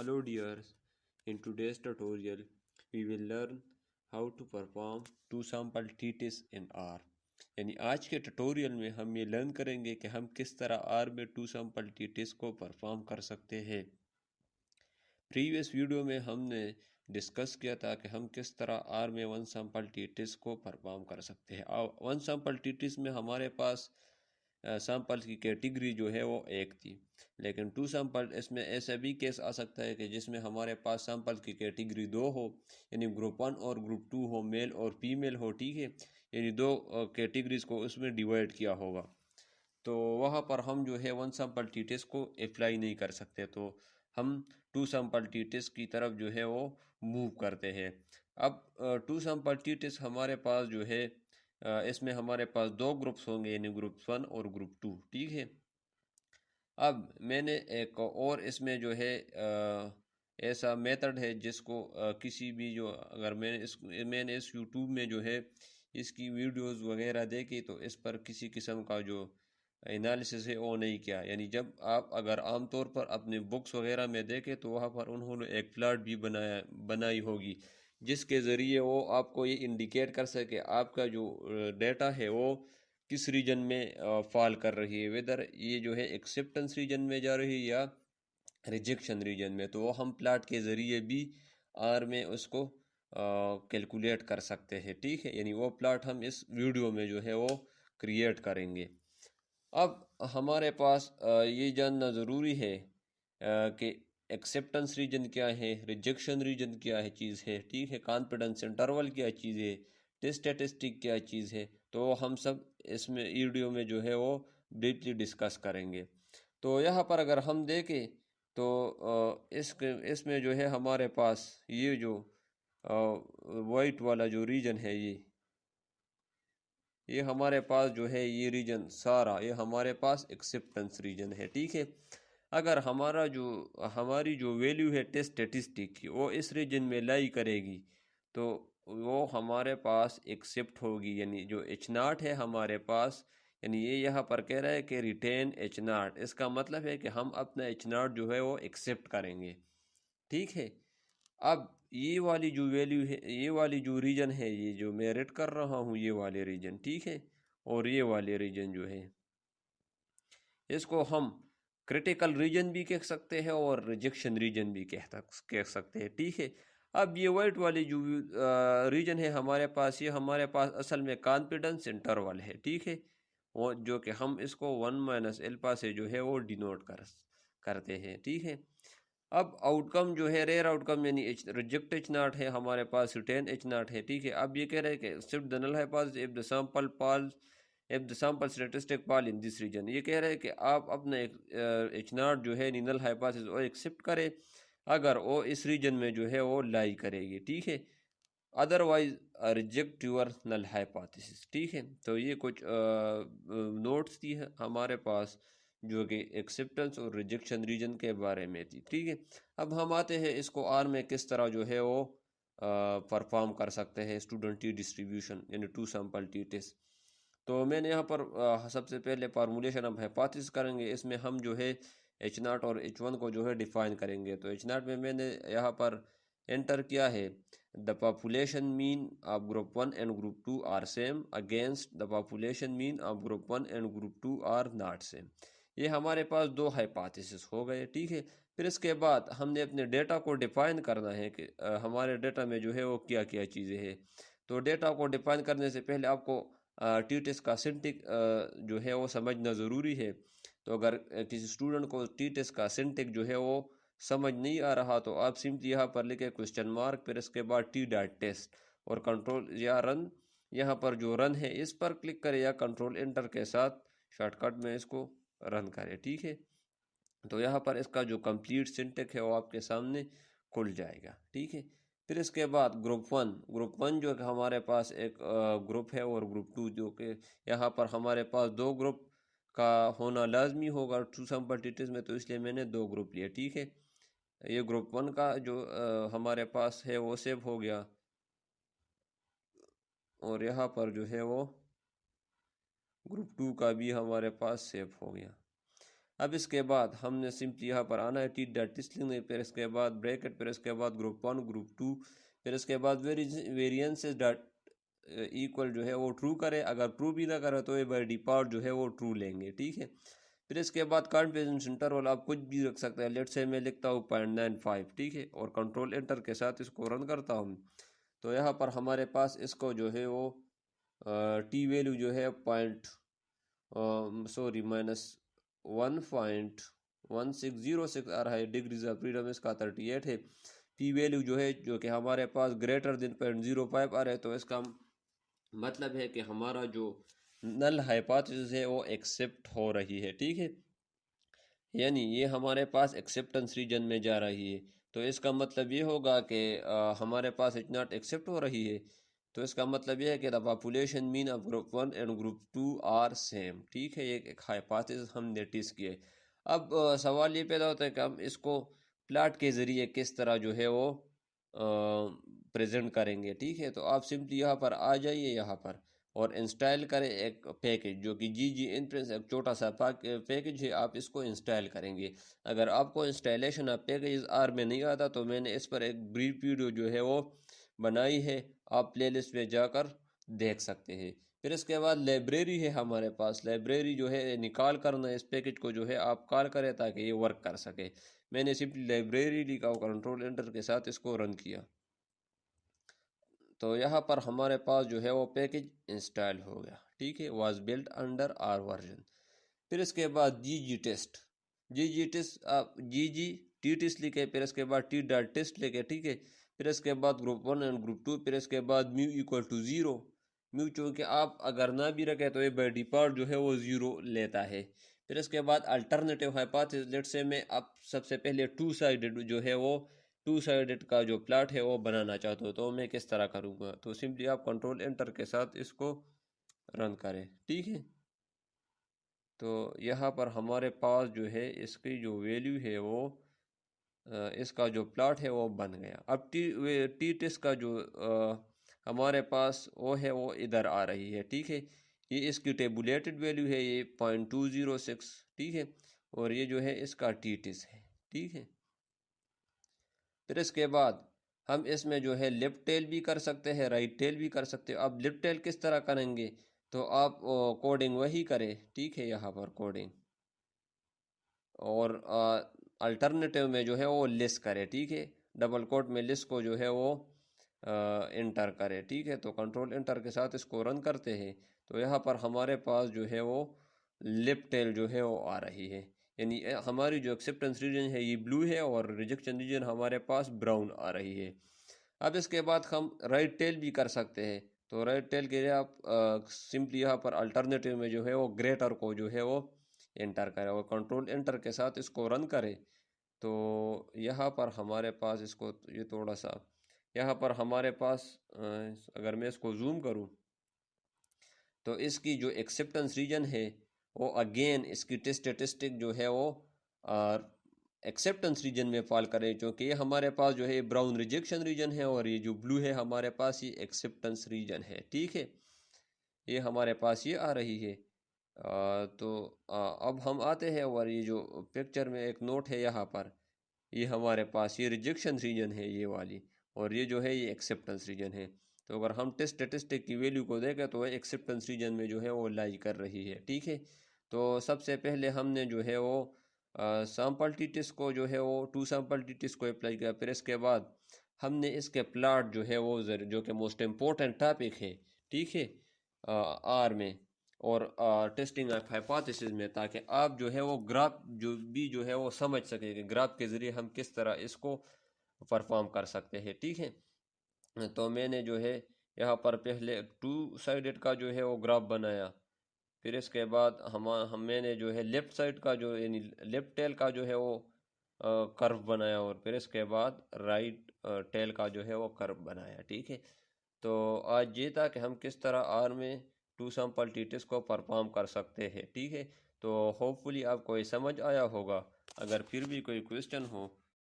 Hello dears, in today's tutorial we will learn how to perform two sample t-test in R. یعنی آج کے tutorial میں ہم یہ لرن کریں گے کہ ہم کس طرح R میں ٹو سیمپل t-test کو پرفارم کر سکتے ہیں۔ پریویس ویڈیو میں ہم نے ڈسکس کیا تھا کہ ہم کس طرح R میں ون سیمپل t-test کو پرفارم کر سکتے ہیں۔ ون سیمپل t-test میں ہمارے پاس سیمپل کی کیٹیگری جو ہے وہ ایک تھی، لیکن ٹو سیمپل اس میں ایسا بھی کیس آ سکتا ہے کہ جس میں ہمارے پاس سیمپل کی کیٹیگری دو ہو، یعنی گروپ 1 اور گروپ 2 ہو، میل اور فیمیل ہو، ٹھیک ہے، یعنی دو کیٹیگریز کو اس میں ڈیوائڈ کیا ہوگا، تو وہاں پر ہم جو ہے ون سیمپل ٹی ٹیسٹ کو اپلائی نہیں کر سکتے، تو ہم ٹو سیمپل ٹی ٹیسٹ کی طرف جو ہے وہ موو کرتے ہیں۔ اب ٹو سیمپل ٹی ٹیسٹ ہمارے پاس جو ہے اس میں ہمارے پاس دو گروپس ہوں گے، یعنی گروپ 1 اور گروپ 2، ٹھیک ہے۔ اب میں نے ایک اور اس میں جو ہے ایسا میتھڈ ہے جس کو کسی بھی جو اگر میں نے اس یوٹیوب میں جو ہے اس کی ویڈیوز وغیرہ دیکھی تو اس پر کسی قسم کا جو انالیسس ہے وہ نہیں کیا، یعنی جب آپ اگر عام طور پر اپنے بکس وغیرہ میں دیکھیں تو وہاں پر انہوں نے ایک پلاٹ بھی بنائی ہوگی جس کے ذریعے وہ آپ کو یہ انڈیکیٹ کر سکے آپ کا جو ڈیٹا ہے وہ کس ریجن میں فال کر رہی ہے، ویدر یہ جو ہے ایکسیپٹنس ریجن میں جا رہی ہے یا ریجیکشن ریجن میں، تو وہ ہم پلاٹ کے ذریعے بھی آر میں اس کو کیلکولیٹ کر سکتے ہیں، ٹھیک ہے، یعنی وہ پلاٹ ہم اس ویڈیو میں جو ہے وہ کریٹ کریں گے۔ اب ہمارے پاس یہ جاننا ضروری ہے کہ ایکسیپٹنس ریجن کیا ہے، ریجیکشن ریجن کیا ہے چیز ہے، ٹھیک ہے، کانفیڈنس انٹرول کیا چیز ہے، ٹیسٹ اسٹیٹسٹک کیا چیز ہے، تو ہم سب اس میں ویڈیو میں جو ہے وہ ڈیپلی ڈسکس کریں گے۔ تو یہاں پر اگر ہم دیکھیں تو اس میں جو ہے ہمارے پاس یہ جو وائٹ والا جو ریجن ہے یہ ہمارے پاس جو ہے یہ ریجن سارا یہ ہمارے پاس ایکسیپٹنس ریجن ہے، ٹھیک ہے۔ اگر ہماری جو ویلیو ہے ٹیسٹ اسٹیٹسٹک کی وہ اس ریجن میں لائی کرے گی تو وہ ہمارے پاس ایکسیپٹ ہوگی، یعنی جو H0 ہے ہمارے پاس، یعنی یہ یہاں پر کہہ رہا ہے کہ ریٹین H0، اس کا مطلب ہے کہ ہم اپنا H0 جو ہے وہ ایکسیپٹ کریں گے، ٹھیک ہے۔ اب یہ والی جو ویلیو ہے، یہ والی جو ریجن ہے، یہ جو میں ریڈ کر رہا ہوں یہ والے ریجن، ٹھیک ہے، اور یہ والے ریجن جو ہے اس کو ہم کریٹیکل ریجن بھی کہہ سکتے ہیں اور ریجیکشن ریجن بھی کہہ سکتے ہیں، ٹھیک ہے۔ اب یہ وائٹ والی جو ریجن ہے ہمارے پاس، یہ ہمارے پاس اصل میں کانفیڈنس انٹرول ہے، ٹھیک ہے، وہ جو کہ ہم اس کو 1 - الفا سے جو ہے وہ ڈینوٹ کرتے ہیں، ٹھیک ہے۔ اب آؤٹ کم جو ہے ریئر آؤٹ کم یعنی ریجیکٹ H0 ہے ہمارے پاس، ریٹین H0 ہے، ٹھیک ہے۔ اب یہ کہہ رہے ہیں کہ صرف the null hypothesis if the sample statistic fall in this region، یہ کہہ رہے ہیں کہ آپ اپنا H0 جو ہے نل ہائپوتھیسس وہ ایکسیپٹ کرے اگر وہ اس ریجن میں جو ہے وہ لائی کرے گی، ٹھیک ہے، otherwise reject your null hypothesis, ٹھیک ہے۔ تو یہ کچھ نوٹس تھی ہمارے پاس جو کہ ایکسیپٹنس اور ریجیکشن ریجن کے بارے میں تھی، ٹھیک ہے۔ اب ہم آتے ہیں اس کو آر میں کس طرح جو ہے وہ پرفارم کر سکتے ہیں اسٹوڈنٹ ٹی ڈسٹریبیوشن یعنی ٹو سیمپل ٹی ٹیسٹ۔ تو میں نے یہاں پر سب سے پہلے فارمولیشن آف ہائپوتھیسس کریں گے، اس میں ہم جو ہے H0 اور H1 کو جو ہے ڈیفائن کریں گے۔ تو H0 میں نے یہاں پر انٹر کیا ہے the population mean of group 1 and group 2 are same against the population mean of group 1 and group 2 are not same۔ یہ ہمارے پاس دو ہائپوتھیسس ہو گئے، ٹھیک ہے۔ پھر اس کے بعد ہم نے اپنے ڈیٹا کو ڈیفائن کرنا ہے کہ ہمارے ڈیٹا میں جو ہے وہ کیا کیا چیزیں ہیں۔ تو ڈیٹا کو ڈیفائن کرنے سے پہلے آپ کو ٹی ٹیسٹ کا سنٹک جو ہے وہ سمجھنا ضروری ہے۔ تو اگر کسی اسٹوڈنٹ کو ٹی ٹیسٹ کا سنٹک جو ہے وہ سمجھ نہیں آ رہا تو آپ سمپلی یہاں پر لکھیں کوسچن مارک، پھر اس کے بعد ٹی ڈاٹ ٹیسٹ اور کنٹرول یا رن، یہاں پر جو رن ہے اس پر کلک کرے یا کنٹرول انٹر کے ساتھ شارٹ کٹ میں اس کو رن کرے، ٹھیک ہے۔ تو یہاں پر اس کا جو کمپلیٹ سنٹک ہے وہ آپ کے سامنے کھل جائے گا، ٹھیک ہے۔ پھر اس کے بعد گروپ 1 جو کہ ہمارے پاس ایک گروپ ہے اور گروپ 2 جو کہ یہاں پر ہمارے پاس دو گروپ کا ہونا لازمی ہوگا ٹو سیمپل ٹی ٹیسٹ میں، تو اس لیے میں نے دو گروپ لیے، ٹھیک ہے۔ یہ گروپ 1 کا جو ہمارے پاس ہے وہ سیو ہو گیا اور یہاں پر جو ہے وہ گروپ 2 کا بھی ہمارے پاس سیو ہو گیا۔ اب اس کے بعد ہم نے سمپلی یہاں پر آنا ہے ٹی ڈاٹ ٹیسٹ لکھنا ہے، پھر اس کے بعد بریکٹ، پھر اس کے بعد گروپ 1 گروپ 2، پھر اس کے بعد ویریئنسز ڈاٹ ایکول جو ہے وہ ٹرو کرے، اگر ٹرو بھی نہ کرے تو یہ بائی ڈیفالٹ جو ہے وہ ٹرو لیں گے، ٹھیک ہے۔ پھر اس کے بعد کانفیڈنس انٹرول آپ کچھ بھی رکھ سکتے ہیں، لیٹ سے میں لکھتا ہوں 0.95، ٹھیک ہے، اور کنٹرول انٹر کے ساتھ اس کو رن کرتا ہوں تو یہاں پر ہمارے پاس اس کو جو ہے وہ ٹی ویلیو جو ہے -1.1606 آ رہا ہے، ڈگریز آف فریڈم اس کا 38 ہے، پی ویلیو جو ہے جو کہ ہمارے پاس گریٹر دین 0.05 آ رہا ہے، تو اس کا مطلب ہے کہ ہمارا جو نل ہائپوتھیسس ہے وہ ایکسیپٹ ہو رہی ہے، ٹھیک ہے، یعنی یہ ہمارے پاس ایکسیپٹنس ریجن میں جا رہی ہے، تو اس کا مطلب یہ ہوگا کہ ہمارے پاس اٹ ناٹ ایکسیپٹ ہو رہی ہے، تو اس کا مطلب یہ ہے کہ the population mean of group 1 and group 2 are same, ٹھیک ہے، یہ ایک ہائپوتھیسس ہم نے ٹیسٹ کیے۔ اب سوال یہ پیدا ہوتا ہے کہ ہم اس کو پلاٹ کے ذریعے کس طرح جو ہے وہ پریزنٹ کریں گے، ٹھیک ہے، تو آپ سمپلی یہاں پر آ جائیے یہاں پر اور انسٹائل کریں ایک پیکج جو کہ جی انٹرنس ایک چھوٹا سا پیکج ہے، آپ اس کو انسٹائل کریں گے۔ اگر آپ کو انسٹالیشن آف پیکجز آر میں نہیں آتا تو میں نے اس پر ایک بریف ویڈیو جو ہے وہ بنائی ہے، آپ پلے لسٹ میں جا کر دیکھ سکتے ہیں۔ پھر اس کے بعد لائبریری ہے ہمارے پاس، لائبریری جو ہے نکال کرنا اس پیکج کو جو ہے آپ کال کریں تاکہ یہ ورک کر سکے۔ میں نے سمپلی لائبریری لکھا اور کنٹرول انٹر کے ساتھ اس کو رن کیا تو یہاں پر ہمارے پاس جو ہے وہ پیکج انسٹال ہو گیا، ٹھیک ہے، was built under R version. پھر اس کے بعد G test, G T test لکھے، پھر اس کے بعد ٹی ڈاٹ ٹیسٹ لکھے، ٹھیک ہے، پھر اس کے بعد گروپ 1 اینڈ گروپ 2، پھر اس کے بعد میو ایکول ٹو 0، میو چونکہ آپ اگر نہ بھی رکھے تو یہ بائی ڈیفالٹ جو ہے وہ 0 لیتا ہے۔ پھر اس کے بعد الٹرنیٹیو ہائپوتھیسس، لیٹ سے میں اب سب سے پہلے ٹو سائیڈڈ جو ہے وہ ٹو سائیڈڈ کا جو پلاٹ ہے وہ بنانا چاہتا ہوں تو میں کس طرح کروں گا، تو سمپلی آپ کنٹرول انٹر کے ساتھ اس کو رن کریں، ٹھیک ہے، تو یہاں پر ہمارے پاس جو ہے اس کی جو ویلیو ہے وہ اس کا جو پلاٹ ہے وہ بن گیا۔ اب ٹی ٹیسٹ کا جو ہمارے پاس وہ ہے وہ ادھر آ رہی ہے، ٹھیک ہے، یہ اس کی ٹیبولیٹڈ ویلیو ہے، یہ 0.206، ٹھیک ہے، اور یہ جو ہے اس کا ٹی ٹیسٹ ہے، ٹھیک ہے۔ پھر اس کے بعد ہم اس میں جو ہے لیفٹ ٹیل بھی کر سکتے ہیں، رائٹ ٹیل بھی کر سکتے ہیں۔ اب لیفٹ ٹیل کس طرح کریں گے تو آپ کوڈنگ وہی کریں، ٹھیک ہے، یہاں پر کوڈنگ اور الٹرنیٹیو میں جو ہے وہ لسٹ کرے، ٹھیک ہے، ڈبل کوٹ میں لسٹ کو جو ہے وہ انٹر کرے، ٹھیک ہے، تو کنٹرول انٹر کے ساتھ اس کو رن کرتے ہیں تو یہاں پر ہمارے پاس جو ہے وہ لیفٹ ٹیل جو ہے وہ آ رہی ہے، یعنی ہماری جو ایکسیپٹنس ریجن ہے یہ بلو ہے اور ریجیکشن ریجن ہمارے پاس براؤن آ رہی ہے۔ اب اس کے بعد ہم رائٹ ٹیل بھی کر سکتے ہیں، تو رائٹ ٹیل کے لیے آپ سمپلی یہاں پر الٹرنیٹیو میں جو ہے وہ گریٹر کو جو ہے وہ انٹر کرے اور کنٹرول انٹر کے ساتھ اس کو رن کرے تو یہاں پر ہمارے پاس اس کو یہ تھوڑا سا یہاں پر ہمارے پاس اگر میں اس کو زوم کروں تو اس کی جو ایکسیپٹنس ریجن ہے وہ اگین اس کی اسٹیٹسٹک جو ہے وہ ایکسیپٹنس ریجن میں فال کرے، چونکہ یہ ہمارے پاس جو ہے براؤن ریجیکشن ریجن ہے اور یہ جو بلو ہے ہمارے پاس یہ ایکسیپٹنس ریجن ہے، ٹھیک ہے، یہ ہمارے پاس یہ آ رہی ہے۔ تو اب ہم آتے ہیں اور یہ جو پکچر میں ایک نوٹ ہے یہاں پر، یہ ہمارے پاس یہ ریجیکشن ریجن ہے یہ والی، اور یہ جو ہے یہ ایکسیپٹنس ریجن ہے، تو اگر ہم ٹیسٹ اسٹیٹسٹک کی ویلیو کو دیکھیں تو وہ ایکسیپٹنس ریجن میں جو ہے وہ لائی کر رہی ہے، ٹھیک ہے، تو سب سے پہلے ہم نے جو ہے وہ سیمپل ٹی ٹیسٹ کو جو ہے وہ 2 سیمپل ٹی ٹیسٹ کو اپلائی کیا، پھر اس کے بعد ہم نے اس کے پلاٹ جو ہے وہ جو کہ موسٹ امپورٹنٹ ٹاپک ہے، ٹھیک ہے، آر میں اور ٹیسٹنگ آف ہائپوتھیسس میں، تاکہ آپ جو ہے وہ گراف جو ہے وہ سمجھ سکیں کہ گراف کے ذریعے ہم کس طرح اس کو پرفارم کر سکتے ہیں، ٹھیک ہے، تو میں نے جو ہے یہاں پر پہلے 2 سائیڈڈ کا جو ہے وہ گراف بنایا، پھر اس کے بعد میں نے جو ہے لیفٹ سائڈ کا جو یعنی لیفٹ ٹیل کا جو ہے وہ کرو بنایا اور پھر اس کے بعد رائٹ ٹیل کا جو ہے وہ کرو بنایا، ٹھیک ہے، تو آج یہ تھا کہ ہم کس طرح آر میں 2 سیمپل ٹی ٹیسٹ کو پرفارم کر سکتے ہیں، ٹھیک ہے، تو ہوپ فلی آپ کو یہ سمجھ آیا ہوگا، اگر پھر بھی کوئی کوئسچن ہو